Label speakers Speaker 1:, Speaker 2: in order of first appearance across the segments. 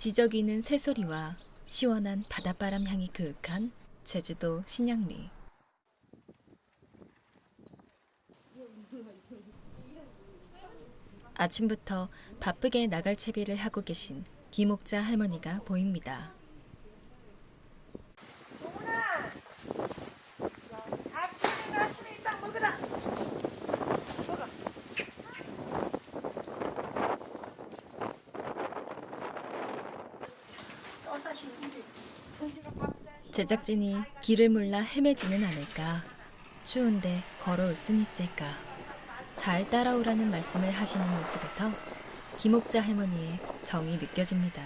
Speaker 1: 지저귀는 새소리와 시원한 바닷바람 향이 그윽한 제주도 신양리. 아침부터 바쁘게 나갈 채비를 하고 계신 김옥자 할머니가 보입니다.
Speaker 2: 동훈아, 밥 준비를 하시면 일단 먹으라. 먹어. 또 사시는지 손질을 밥.
Speaker 1: 제작진이 길을 몰라 헤매지는 않을까, 추운데 걸어올 순 있을까, 잘 따라오라는 말씀을 하시는 모습에서 김옥자 할머니의 정이 느껴집니다.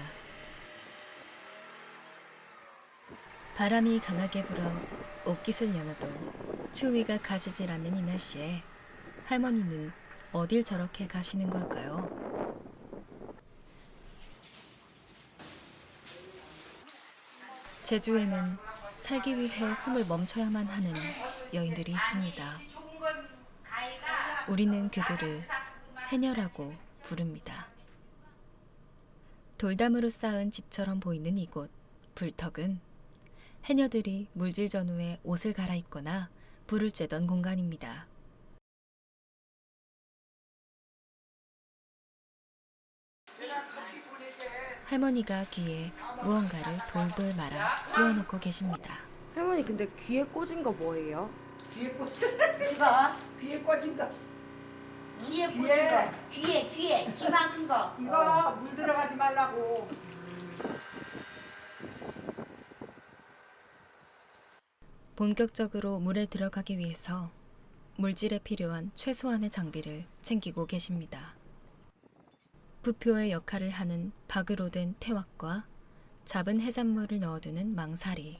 Speaker 1: 바람이 강하게 불어 옷깃을 연어도 추위가 가시질 않는 이 날씨에 할머니는 어딜 저렇게 가시는 걸까요? 제주에는 살기 위해 숨을 멈춰야만 하는 여인들이 있습니다. 우리는 그들을 해녀라고 부릅니다. 돌담으로 쌓은 집처럼 보이는 이곳 불턱은 해녀들이 물질 전후에 옷을 갈아입거나 불을 쬐던 공간입니다. 할머니가 귀에 무언가를 돌돌 말아 끼워놓고 계십니다.
Speaker 3: 할머니 근데 귀에 꽂은 거 뭐예요?
Speaker 2: 귀에 꽂.
Speaker 4: 이거
Speaker 2: 귀에 꽂은 거.
Speaker 4: 귀에 꽂은
Speaker 2: 귀에.
Speaker 4: 거 귀에 귀만큼 거
Speaker 2: 이거 물 들어가지 말라고.
Speaker 1: 본격적으로 물에 들어가기 위해서 물질에 필요한 최소한의 장비를 챙기고 계십니다. 부표의 역할을 하는 박으로 된 태왁과 잡은 해산물을 넣어두는 망사리,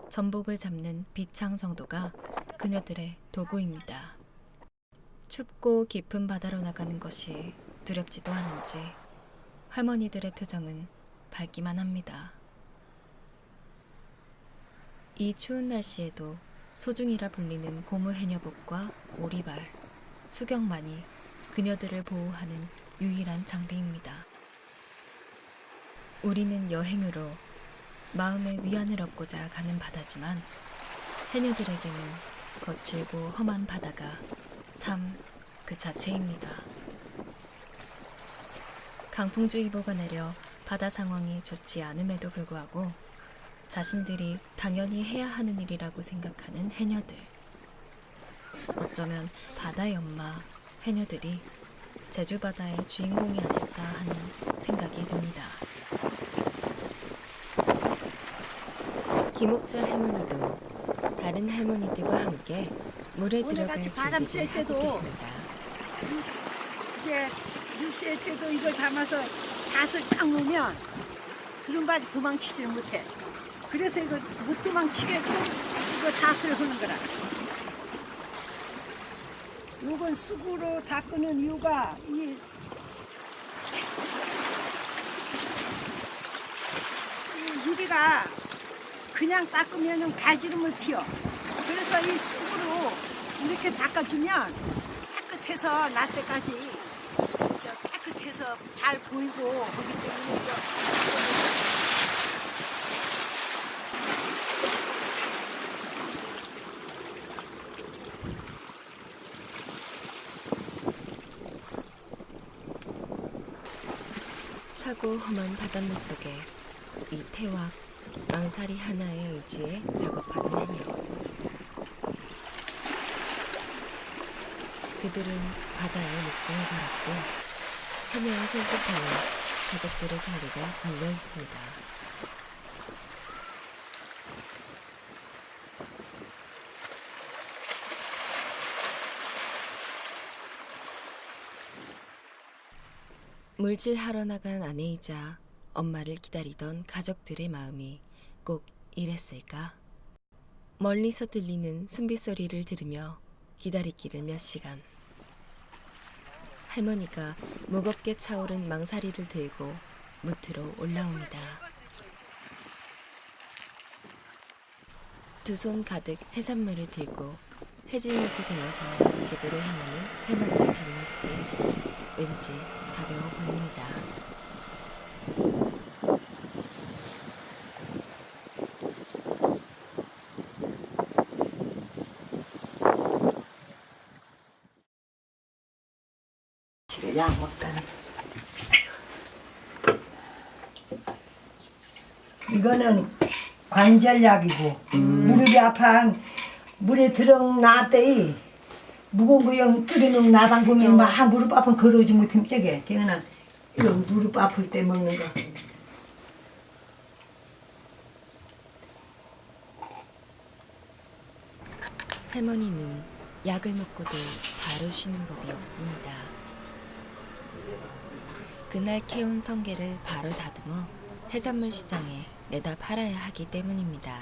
Speaker 1: 전복을 잡는 비창 정도가 그녀들의 도구입니다. 춥고 깊은 바다로 나가는 것이 두렵지도 않은지 할머니들의 표정은 밝기만 합니다. 이 추운 날씨에도 소중이라 불리는 고무 해녀복과 오리발, 수경만이 그녀들을 보호하는 유일한 장비입니다. 우리는 여행으로 마음의 위안을 얻고자 가는 바다지만 해녀들에게는 거칠고 험한 바다가 삶 그 자체입니다. 강풍주의보가 내려 바다 상황이 좋지 않음에도 불구하고 자신들이 당연히 해야 하는 일이라고 생각하는 해녀들. 어쩌면 바다의 엄마 해녀들이 제주 바다의 주인공이 아닐까 하는 생각이 듭니다. 김옥자 할머니도 다른 할머니들과 함께 물에 들어갈 준비를 하고 계십니다.
Speaker 2: 이제 물쓸 때도 이걸 담아서 닷을 딱 놓으면 두루마리 도망치지를 못해. 그래서 이거 못 도망치게끔 이거 닷을 하는 거라. 요건 쑥으로 닦는 이유가 이 유리가 그냥 닦으면 가지름을 피워. 그래서 이 쑥으로 이렇게 닦아주면 깨끗해서 날 때까지 깨끗해서 잘 보이고 그렇기 때문에
Speaker 1: 차고 험한 바닷물 속에 이 태왁, 망사리 하나에 의지해 작업하는 해녀. 그들은 바다에 목숨을 걸었고 해녀의 손끝에는 가족들의 생계가 걸려 있습니다. 물질하러 나간 아내이자 엄마를 기다리던 가족들의 마음이 꼭 이랬을까? 멀리서 들리는 숨빗소리를 들으며 기다리기를 몇 시간. 할머니가 무겁게 차오른 망사리를 들고 무트로 올라옵니다. 두 손 가득 해산물을 들고 해질녘이 되어서야 집으로 향하는 할머니의 뒷모습이 왠지 가벼워 보입니다.
Speaker 2: 약 먹다는. 이거는 관절약이고 무릎이 아파 물에 들어놨더니 무거운 거영 끓이는 나당 보면 막 무릎 아파 걸어오지 못하면 저게 걔는 이런 무릎 아플 때 먹는 거.
Speaker 1: 할머니는 약을 먹고도 바로 쉬는 법이 없습니다. 그날 캐온 성게를 바로 다듬어 해산물 시장에 내다 팔아야 하기 때문입니다.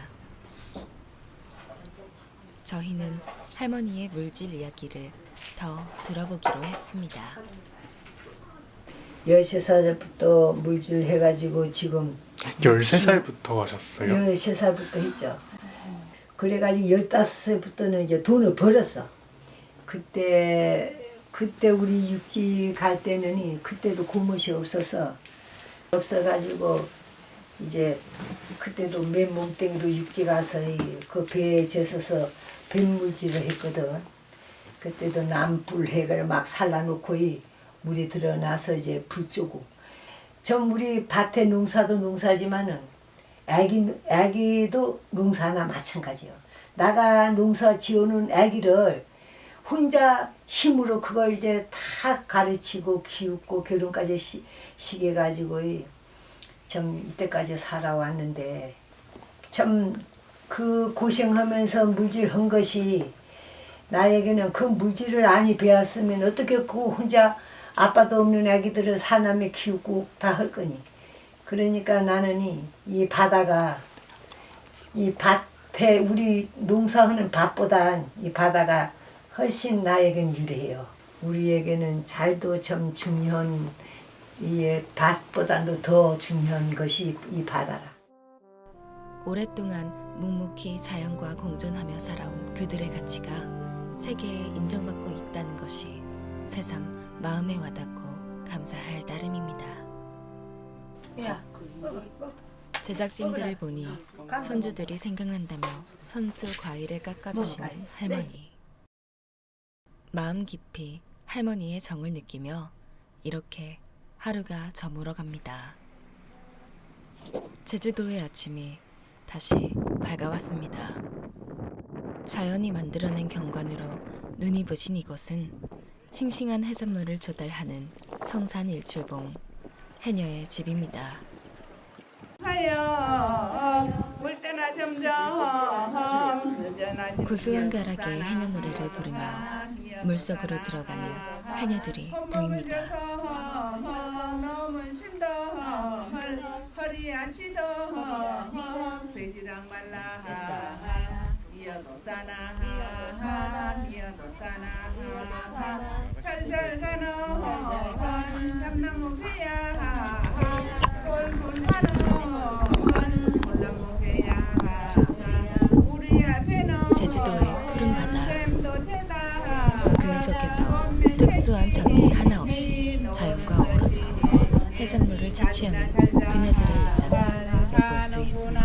Speaker 1: 저희는 할머니의 물질 이야기를 더 들어보기로 했습니다.
Speaker 2: 13살부터 물질 해가지고 지금
Speaker 5: 13살부터 하셨어요?
Speaker 2: 13살부터 했죠. 그래가지고 15살부터는 이제 돈을 벌었어. 그때 우리 육지 갈 때는 그때도 고무시 없어가지고 이제 그때도 맨 몸뚱이로 육지 가서 그 배에 젖어서 뱃물질을 했거든. 그때도 남불 해가 막 살라놓고 물에 들어나서 이제 불 쪼고. 전 우리 밭에 농사도 농사지만은 애기도 농사나 마찬가지요. 나가 농사 지어놓은 애기를 혼자 힘으로 그걸 이제 다 가르치고 키우고 결혼까지 시게 가지고 참 이때까지 살아왔는데 참 그 고생하면서 물질한 것이 나에게는 그 물질을 안이 배웠으면 어떻게 그 혼자 아빠도 없는 애기들을 사남에 키우고 다 할 거니. 그러니까 나는 이 바다가 이 밭에 우리 농사하는 밭보다 이 바다가 훨씬 나에겐 유리해요. 우리에게는 잘도 참 중요한 이 밭보다도 더 중요한 것이 이 바다라.
Speaker 1: 오랫동안 묵묵히 자연과 공존하며 살아온 그들의 가치가 세계에 인정받고 있다는 것이 새삼 마음에 와닿고 감사할 따름입니다.
Speaker 2: 야,
Speaker 1: 제작진들을 보니 손주들이 생각난다며 손수 과일을 깎아주시는 할머니. 마음 깊이 할머니의 정을 느끼며 이렇게 하루가 저물어 갑니다. 제주도의 아침이 다시 밝아왔습니다. 자연이 만들어낸 경관으로 눈이 부신 이곳은 싱싱한 해산물을 조달하는 성산 일출봉 해녀의 집입니다. 고수한 가락의 해녀 노래를 부르며 물속으로 들어가는 해녀들이 보입니다. 제주도의 푸른 바다, 그 속에서 특수한 장비 하나 없이 자연과 어우러져 해산물을 채취하는 그녀들의 일상을 엿볼 수 있습니다.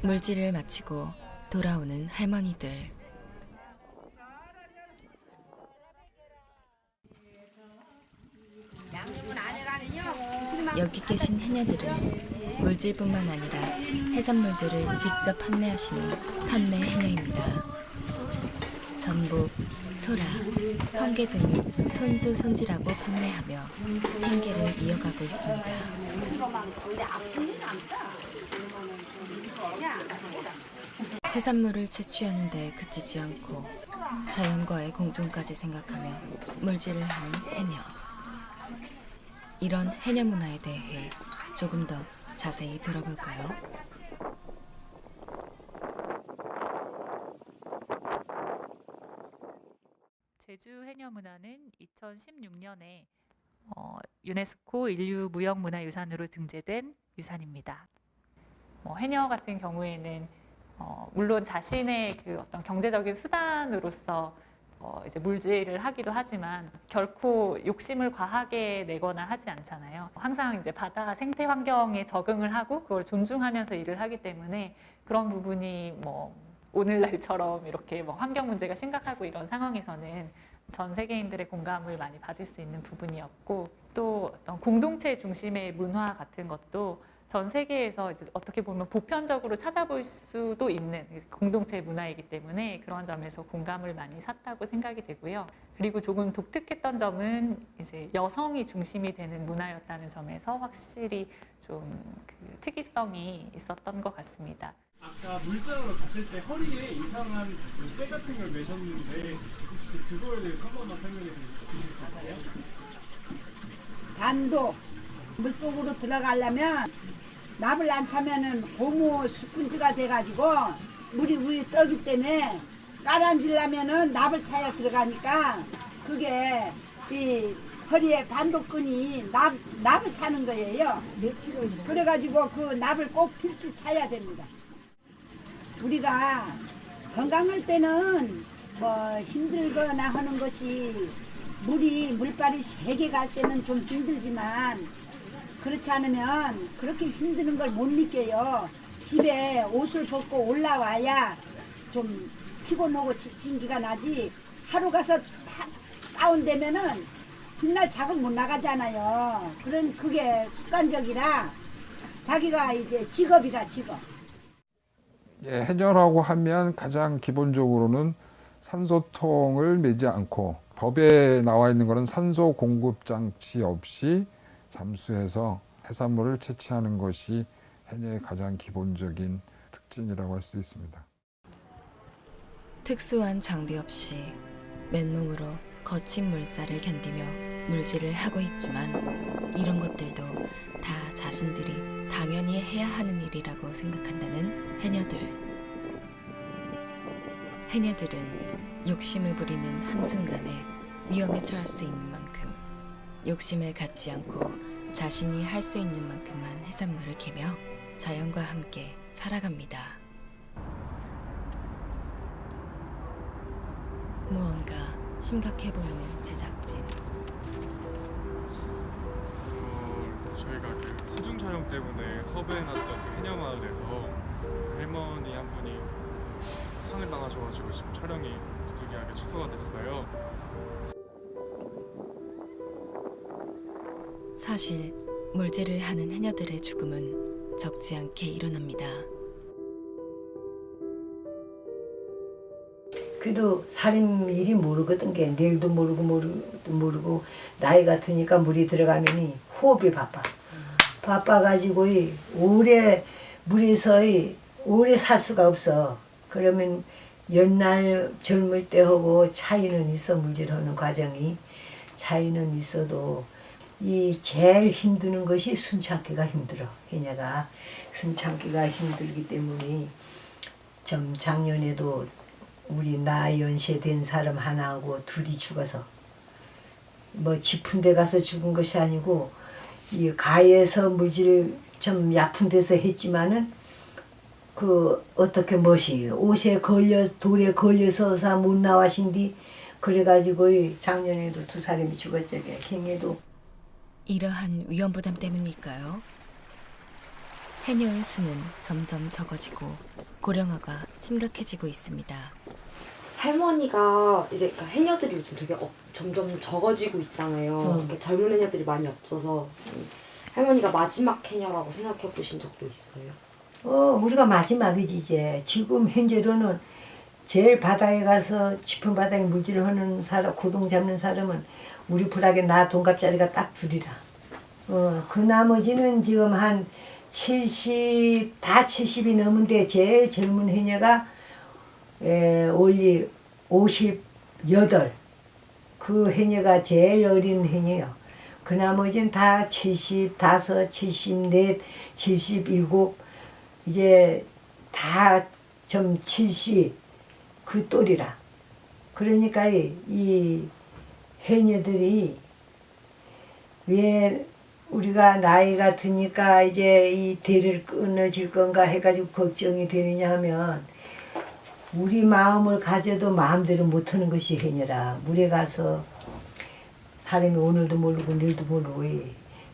Speaker 1: 물질을 마치고 돌아오는 할머니들. 여기 계신 해녀들은 물질뿐만 아니라 해산물들을 직접 판매하시는 판매 해녀입니다. 전복, 소라, 성게 등을 손수손질하고 판매하며 생계를 이어가고 있습니다. 해산물을 채취하는 데 그치지 않고 자연과의 공존까지 생각하며 물질을 하는 해녀. 이런 해녀 문화에 대해 조금 더 자세히 들어볼까요?
Speaker 6: 제주 해녀 문화는 2016년에 유네스코 인류무형문화유산으로 등재된 유산입니다. 해녀 같은 경우에는 물론 자신의 그 어떤 경제적인 수단으로서 이제 물질을 하기도 하지만 결코 욕심을 과하게 내거나 하지 않잖아요. 항상 이제 바다 생태 환경에 적응을 하고 그걸 존중하면서 일을 하기 때문에 그런 부분이 오늘날처럼 이렇게 환경 문제가 심각하고 이런 상황에서는 전 세계인들의 공감을 많이 받을 수 있는 부분이었고, 또 어떤 공동체 중심의 문화 같은 것도 전 세계에서 이제 어떻게 보면 보편적으로 찾아볼 수도 있는 공동체 문화이기 때문에 그런 점에서 공감을 많이 샀다고 생각이 되고요. 그리고 조금 독특했던 점은 이제 여성이 중심이 되는 문화였다는 점에서 확실히 좀 그 특이성이 있었던 것 같습니다.
Speaker 7: 아까 물장으로 가실 때 허리에 이상한 때 같은 걸 매셨는데 혹시 그거에 대해서 한 번만 설명해 주실 수 있나요?
Speaker 2: 단도 물속으로 들어가려면 납을 안 차면은 고무 스펀지가 돼가지고 물이 위에 떠기 때문에 깔아앉으려면은 납을 차야 들어가니까 그게 이 허리에 반도끈이 납을 차는 거예요. 몇 킬로? 그래가지고 그 납을 꼭 필시 차야 됩니다. 우리가 건강할 때는 힘들거나 하는 것이 물발이 세게 갈 때는 좀 힘들지만 그렇지 않으면 그렇게 힘드는 걸 못 느껴요. 집에 옷을 벗고 올라와야 좀 피곤하고 지친 기가 나지. 하루 가서 다운되면은 뒷날 작업 못 나가잖아요. 그게 습관적이라 자기가 이제 직업이라 직업.
Speaker 8: 예, 해녀라고 하면 가장 기본적으로는 산소통을 매지 않고 법에 나와 있는 것은 산소 공급 장치 없이 잠수해서 해산물을 채취하는 것이 해녀의 가장 기본적인 특징이라고 할 수 있습니다.
Speaker 1: 특수한 장비 없이 맨몸으로 거친 물살을 견디며 물질을 하고 있지만 이런 것들도 다 자신들이 당연히 해야 하는 일이라고 생각한다는 해녀들. 해녀들은 욕심을 부리는 한순간에 위험에 처할 수 있는 만큼 욕심을 갖지 않고 자신이 할 수 있는 만큼만 해산물을 캐며 자연과 함께 살아갑니다. 무언가 심각해 보이는 제작진.
Speaker 5: 저희가 그 수중 촬영 때문에 섭외해놨던 그 해녀마을에서 할머니 한 분이 상을 당하셔가지고 지금 촬영이 부득이하게 취소가 됐어요.
Speaker 1: 사실 물질을 하는 해녀들의 죽음은 적지 않게 일어납니다.
Speaker 9: 그래도 사람 일이 모르거든 게 내일도 모르고 나이가 드니까 물이 들어가면이 호흡이 바빠가지고 오래 물에서 오래 살 수가 없어. 그러면 옛날 젊을 때 하고 차이는 있어. 물질하는 과정이 차이는 있어도 이 제일 힘드는 것이 숨 참기가 힘들어. 해녀가 숨 참기가 힘들기 때문에 좀 작년에도 우리 나 연세된 사람 하나하고 둘이 죽어서 깊은 데 가서 죽은 것이 아니고 이 가에서 물질을 좀 약픈 데서 했지만은 어떻게 옷에 돌에 걸려서 못 나와신디 그래가지고 작년에도 두 사람이 죽었저게 행에도.
Speaker 1: 이러한 위험 부담 때문일까요? 해녀의 수는 점점 적어지고 고령화가 심각해지고 있습니다.
Speaker 3: 할머니가 이제 해녀들이 요즘 되게 점점 적어지고 있잖아요. 이렇게 젊은 해녀들이 많이 없어서 할머니가 마지막 해녀라고 생각해 보신 적도 있어요?
Speaker 9: 우리가 마지막이지 이제. 지금 현재로는 제일 바다에 가서 짚은 바닥에 물질을 하는 사람, 고동 잡는 사람은 우리 부락에 나 동갑자리가 딱 둘이라. 그 나머지는 지금 한 70, 다 70이 넘은데 제일 젊은 해녀가 올리 58. 그 해녀가 제일 어린 해녀요. 그 나머지는 다 75, 74, 77, 이제 다 좀 70, 그 또리라. 그러니까 이 해녀들이 왜 우리가 나이가 드니까 이제 이 대를 끊어질 건가 해가지고 걱정이 되느냐 하면 우리 마음을 가져도 마음대로 못하는 것이 해녀라. 물에 가서 사람이 오늘도 모르고 내일도 모르고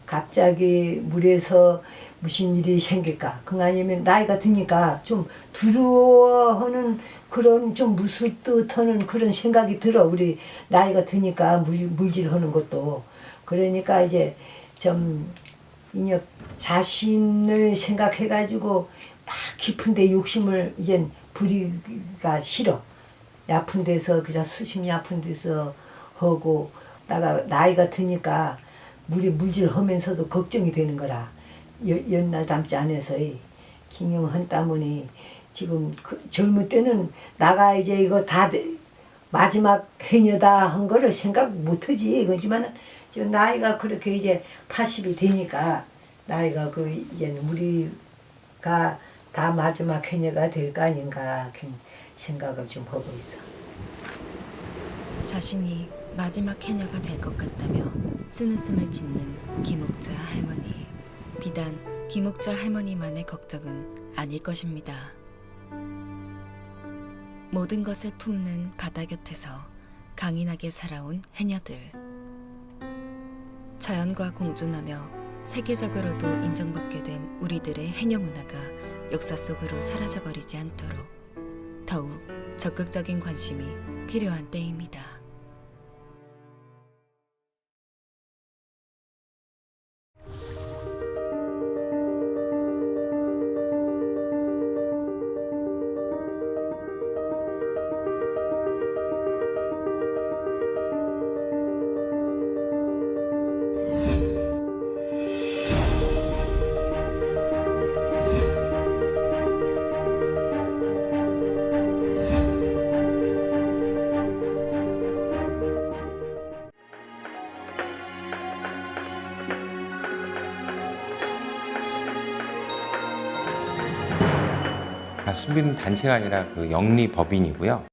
Speaker 9: 갑자기 물에서 무슨 일이 생길까? 그 아니면 나이가 드니까 좀 두려워하는 그런 좀 무섭듯하는 그런 생각이 들어. 우리 나이가 드니까 물질하는 것도. 그러니까 이제 좀 인역 자신을 생각해가지고 막 깊은데 욕심을 이젠 부리기가 싫어. 아픈 데서 그냥 수심이 아픈 데서 하고 나이가 드니까 물질하면서도 걱정이 되는 거라. 옛날 담지 않아서 기념한 때문에 지금 젊을 때는 나가 이제 이거 다 마지막 해녀다 한 거를 생각 못하지. 그렇지만 저 나이가 그렇게 이제 80이 되니까 나이가 이제 우리가 다 마지막 해녀가 될 거 아닌가 그런 생각을 좀 하고 있어.
Speaker 1: 자신이 마지막 해녀가 될 것 같다며 쓴웃음을 짓는 김옥자 할머니. 비단 김옥자 할머니만의 걱정은 아닐 것입니다. 모든 것을 품는 바다 곁에서 강인하게 살아온 해녀들. 자연과 공존하며 세계적으로도 인정받게 된 우리들의 해녀 문화가 역사 속으로 사라져버리지 않도록 더욱 적극적인 관심이 필요한 때입니다.
Speaker 10: 순비는 단체가 아니라 영리법인이고요.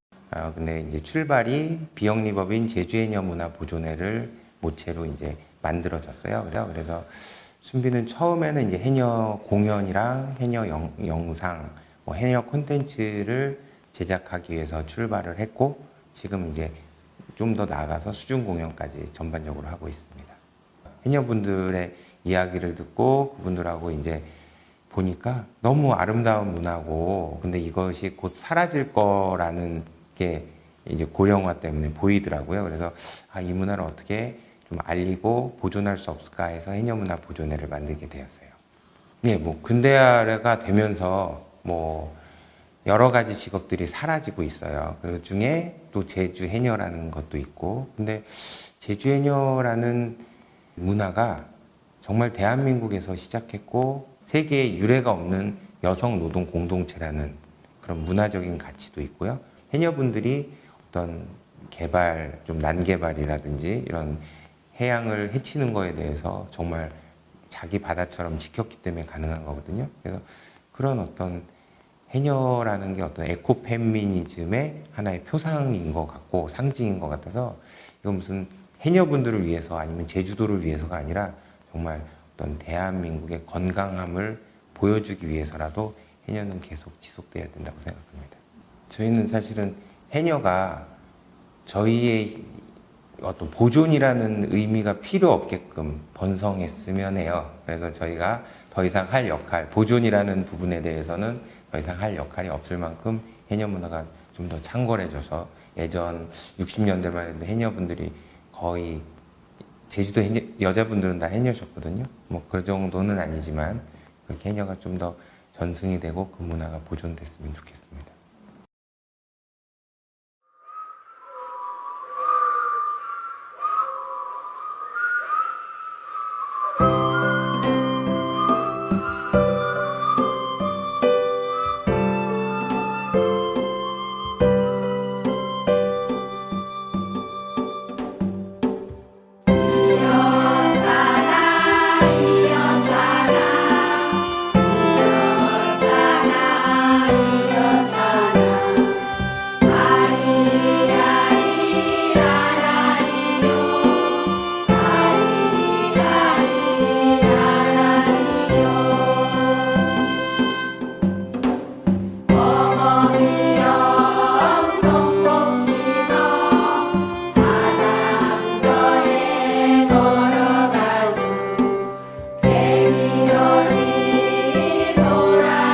Speaker 10: 근데 이제 출발이 비영리법인 제주해녀문화보존회를 모체로 이제 만들어졌어요. 그래서 순비는 처음에는 이제 해녀 공연이랑 해녀 영상, 해녀 콘텐츠를 제작하기 위해서 출발을 했고, 지금 이제 좀 더 나아가서 수중 공연까지 전반적으로 하고 있습니다. 해녀분들의 이야기를 듣고 그분들하고 이제 보니까 너무 아름다운 문화고, 근데 이것이 곧 사라질 거라는 게 이제 고령화 때문에 보이더라고요. 그래서 이 문화를 어떻게 좀 알리고 보존할 수 없을까 해서 해녀문화 보존회를 만들게 되었어요. 네, 근대화가 되면서 여러 가지 직업들이 사라지고 있어요. 그 중에 또 제주 해녀라는 것도 있고, 근데 제주 해녀라는 문화가 정말 대한민국에서 시작했고 세계에 유례가 없는 여성 노동 공동체라는 그런 문화적인 가치도 있고요. 해녀분들이 어떤 개발, 좀 난개발이라든지 이런 해양을 해치는 거에 대해서 정말 자기 바다처럼 지켰기 때문에 가능한 거거든요. 그래서 그런 어떤 해녀라는 게 어떤 에코페미니즘의 하나의 표상인 것 같고 상징인 것 같아서, 이건 무슨 해녀분들을 위해서 아니면 제주도를 위해서가 아니라 정말 어떤 대한민국의 건강함을 보여주기 위해서라도 해녀는 계속 지속돼야 된다고 생각합니다. 저희는 사실은 해녀가 저희의 어떤 보존이라는 의미가 필요 없게끔 번성했으면 해요. 그래서 저희가 더 이상 할 역할, 보존이라는 부분에 대해서는 더 이상 할 역할이 없을 만큼 해녀 문화가 좀 더 창궐해져서, 예전 60년대만 해도 해녀분들이 거의 제주도 여자분들은 다 해녀셨거든요. 뭐 그 정도는 아니지만 그렇게 해녀가 좀 더 전승이 되고 그 문화가 보존됐으면 좋겠습니다.
Speaker 11: 돌아